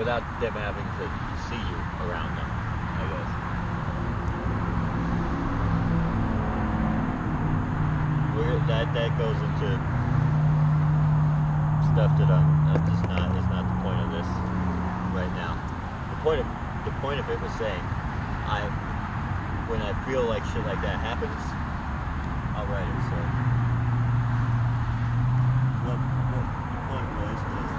without them having to see you around them, I guess. That goes into stuff that I'm just not is not the point of this right now. The point of it was saying when I feel like shit like that happens, I'll write it. So what the point was this: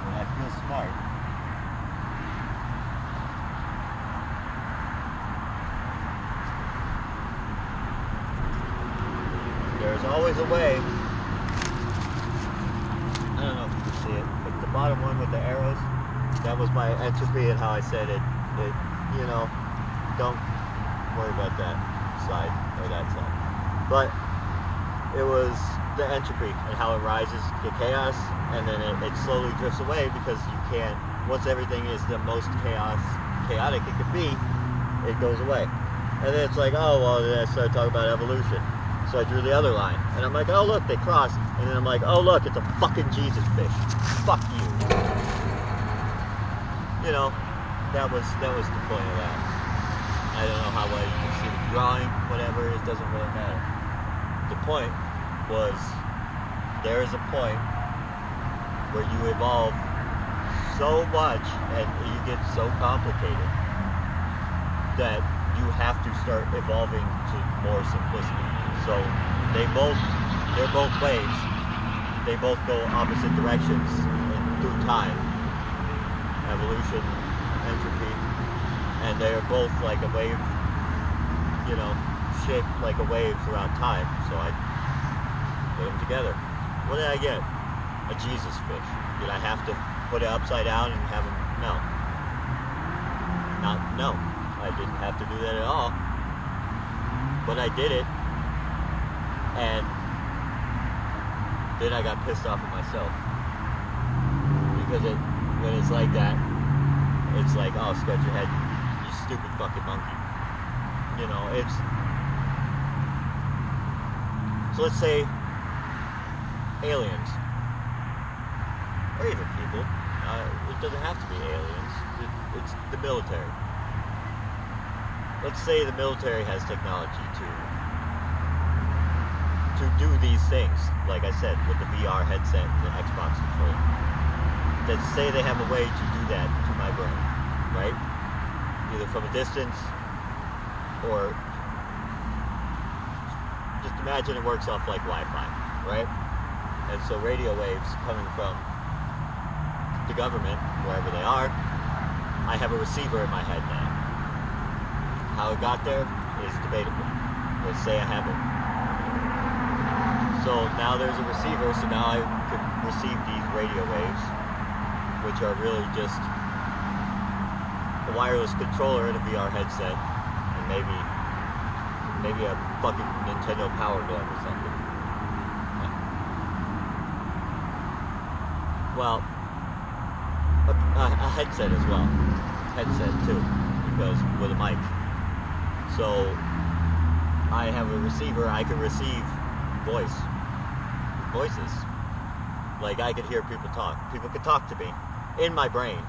when I feel smart, there's always a way. I don't know if you can see it, but the bottom one with the arrows, that was my entropy and how I said it, you know, don't worry about that side or that side. But it was the entropy and how it rises to chaos, and then it slowly drifts away because you can't, once everything is the most chaotic it could be, it goes away. And then it's like, oh, well, then I started talking about evolution. So I drew the other line, and I'm like, oh look, they crossed, and then I'm like, oh look, it's a fucking Jesus fish. Fuck you. You know, that was the point of that. I don't know how well you can see the drawing, whatever, it doesn't really matter. The point was, there is a point where you evolve so much and you get so complicated that you have to start evolving to more simplicity. So they're both waves. They both go opposite directions through time. Evolution, entropy, and they're both like a wave, you know, shaped like a wave throughout time. So I put them together. What did I get? A Jesus fish. Did I have to put it upside down and have him? No. I didn't have to do that at all. But I did it. And then I got pissed off at myself. Because when it's like that, it's like, oh, scratch your head, you stupid fucking monkey. You know, so let's say aliens, or even people, it doesn't have to be aliens, it's the military. Let's say the military has technology to do these things, like I said, with the VR headset and the Xbox controller. Let's say they have a way to do that to my brain, right? Either from a distance, or just imagine it works off like Wi-Fi, right? And so radio waves coming from the government, wherever they are, I have a receiver in my head now. How it got there is debatable. Let's say I have it. So now there's a receiver, so now I could receive these radio waves, which are really just a wireless controller and a VR headset, and maybe a fucking Nintendo Power Glove or something. Well, a headset as well. Headset too, because with a mic. So I have a receiver, I can receive voices. Like I could hear people talk. People could talk to me in my brain.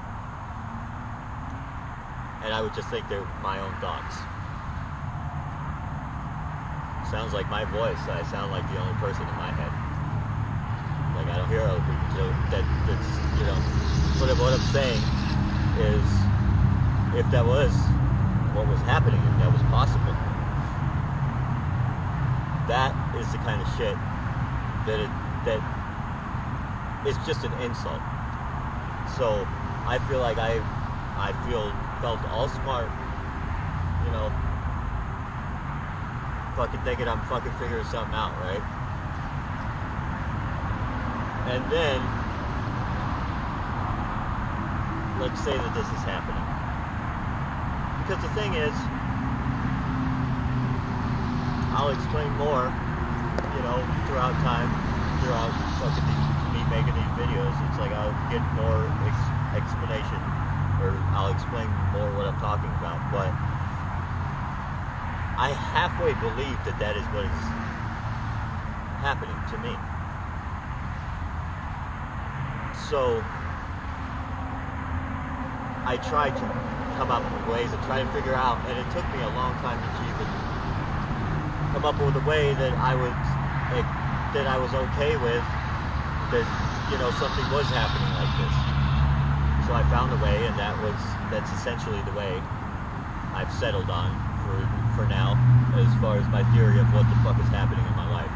And I would just think they're my own thoughts. Sounds like my voice. I sound like the only person in my head. Like I don't hear other people. So that's, you know, what I'm saying is, if that was what was happening, if that was possible, that is the kind of shit that is just an insult. So I feel like I felt all smart, you know, fucking thinking I'm fucking figuring something out, right? And then let's say that this is happening, because the thing is, I'll explain more, you know, throughout time, throughout fucking me making these videos. It's like I'll get more explanation, or I'll explain more what I'm talking about. But I halfway believe that is what is happening to me. So I tried to come up with ways and try to figure out, and it took me a long time to even come up with a way that I was okay with, that, you know, something was happening like this. So I found a way, and that's essentially the way I've settled on for now, as far as my theory of what the fuck is happening in my life.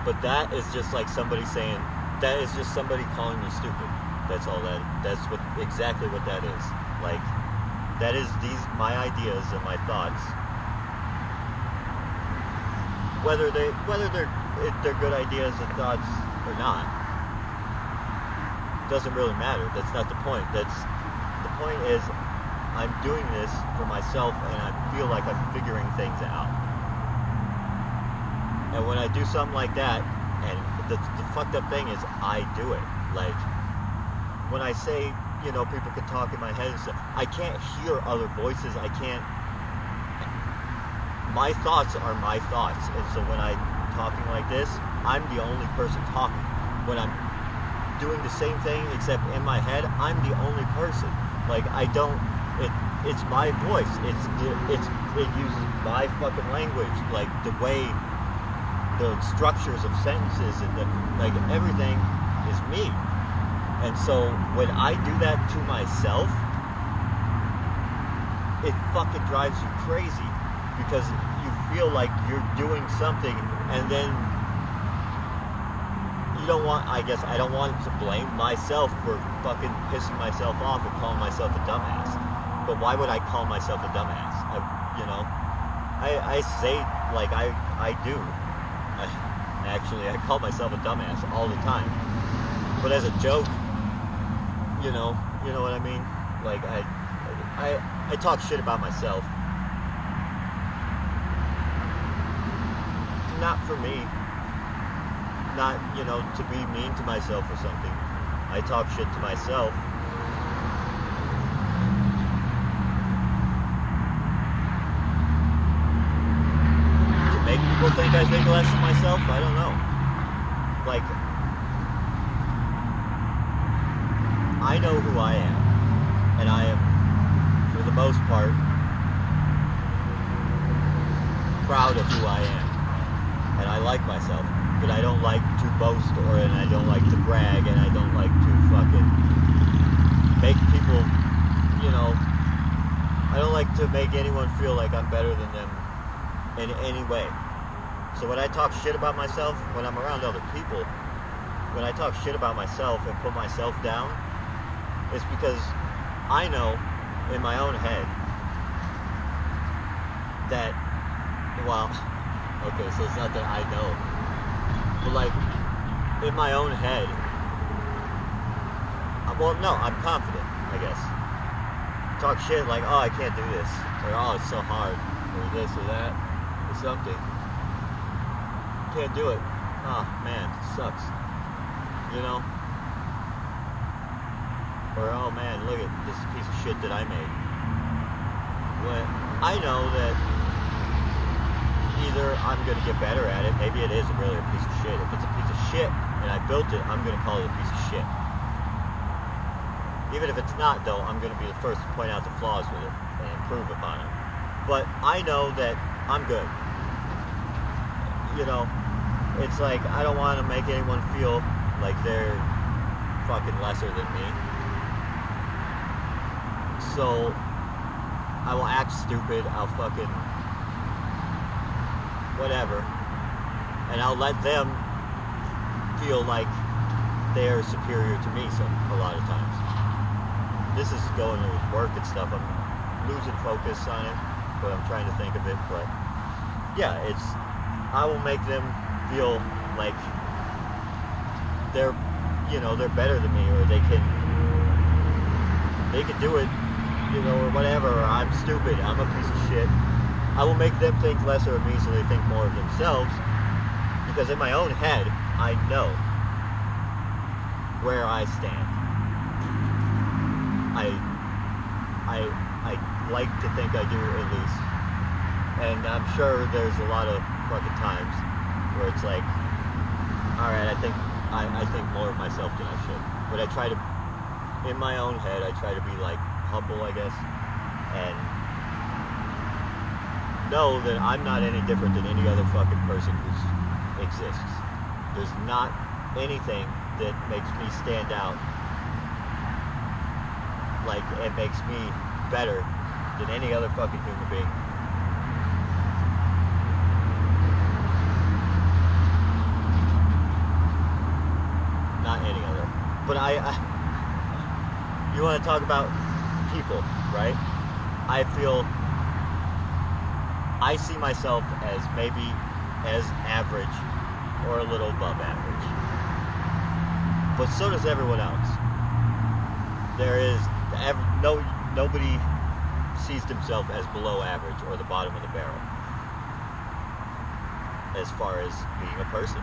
But that is just like somebody saying, that is just somebody calling me stupid. That's all that's exactly what that is. Like, that is my ideas and my thoughts. Whether they're good ideas and thoughts or not, doesn't really matter. That's not the point. The point is, I'm doing this for myself, and I feel like I'm figuring things out. And when I do something like that, and the fucked up thing is, I do it. Like, when I say, you know, people can talk in my head and stuff, I can't hear other voices. I can't. My thoughts are my thoughts, and so when I'm talking like this, I'm the only person talking. When I'm doing the same thing, except in my head, I'm the only person. Like, I don't. It's my voice. It uses my fucking language, like the way, the structures of sentences, and like everything is me. And so when I do that to myself, it fucking drives you crazy, because you feel like you're doing something, and then you don't want. I guess I don't want to blame myself for fucking pissing myself off and calling myself a dumbass. But why would I call myself a dumbass? I say, like, I do. Actually, I call myself a dumbass all the time. But as a joke, you know what I mean? Like, I talk shit about myself. Not for me. Not, you know, to be mean to myself or something. I talk shit to myself. Make people think I think less of myself? I don't know. Like, I know who I am, and I am, for the most part, proud of who I am, and I like myself, but I don't like to boast, and I don't like to brag, and I don't like to fucking make people, you know, I don't like to make anyone feel like I'm better than them in any way. So when I talk shit about myself, when I'm around other people, when I talk shit about myself and put myself down, it's because I know in my own head that, well, okay, so it's not that I know, but like, in my own head, well, no, I'm confident, I guess. Talk shit like, oh, I can't do this, or oh, it's so hard, or this or that, or something. Can't do it. Oh man, it sucks. You know? Or oh man, look at this piece of shit that I made. When I know that either I'm gonna get better at it, maybe it is really a piece of shit. If it's a piece of shit and I built it, I'm gonna call it a piece of shit. Even if it's not, though, I'm gonna be the first to point out the flaws with it and improve upon it. But I know that I'm good. You know, it's like, I don't want to make anyone feel like they're fucking lesser than me. So I will act stupid, I'll fucking whatever, and I'll let them feel like they're superior to me a lot of times. This is going with work and stuff. I'm losing focus on it, but I'm trying to think of it. But yeah, I will make them feel like they're, you know, they're better than me, or they can do it, you know, or whatever, or I'm stupid, I'm a piece of shit. I will make them think lesser of me so they think more of themselves, because in my own head, I know where I stand. I like to think I do, at least. And I'm sure there's a lot of fucking times where it's like, alright, I think I think more of myself than I should. But I try to, in my own head, I try to be like humble, I guess, and know that I'm not any different than any other fucking person who exists. There's not anything that makes me stand out, like it makes me better than any other fucking human being. Not any other. But you want to talk about people, right? I feel I see myself as maybe as average or a little above average. But so does everyone else. There is nobody sees themselves as below average or the bottom of the barrel as far as being a person.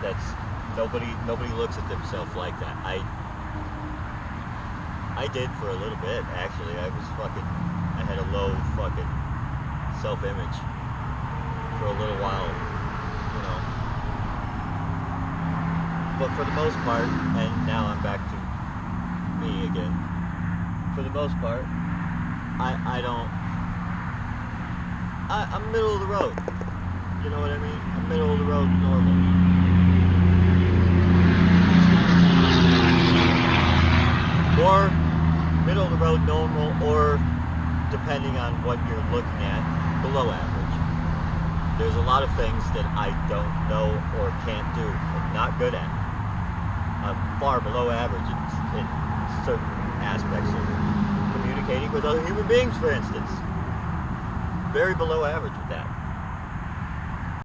That's nobody looks at themselves like that. I did for a little bit, actually. I had a low fucking self-image for a little while, you know. But for the most part, and now I'm back to me again. For the most part, I'm middle of the road. You know what I mean? I'm middle of the road normal. Or middle of the road normal, or depending on what you're looking at, below average. There's a lot of things that I don't know or can't do. I'm not good at. I'm far below average in certain aspects of communicating with other human beings, for instance. Very below average with that.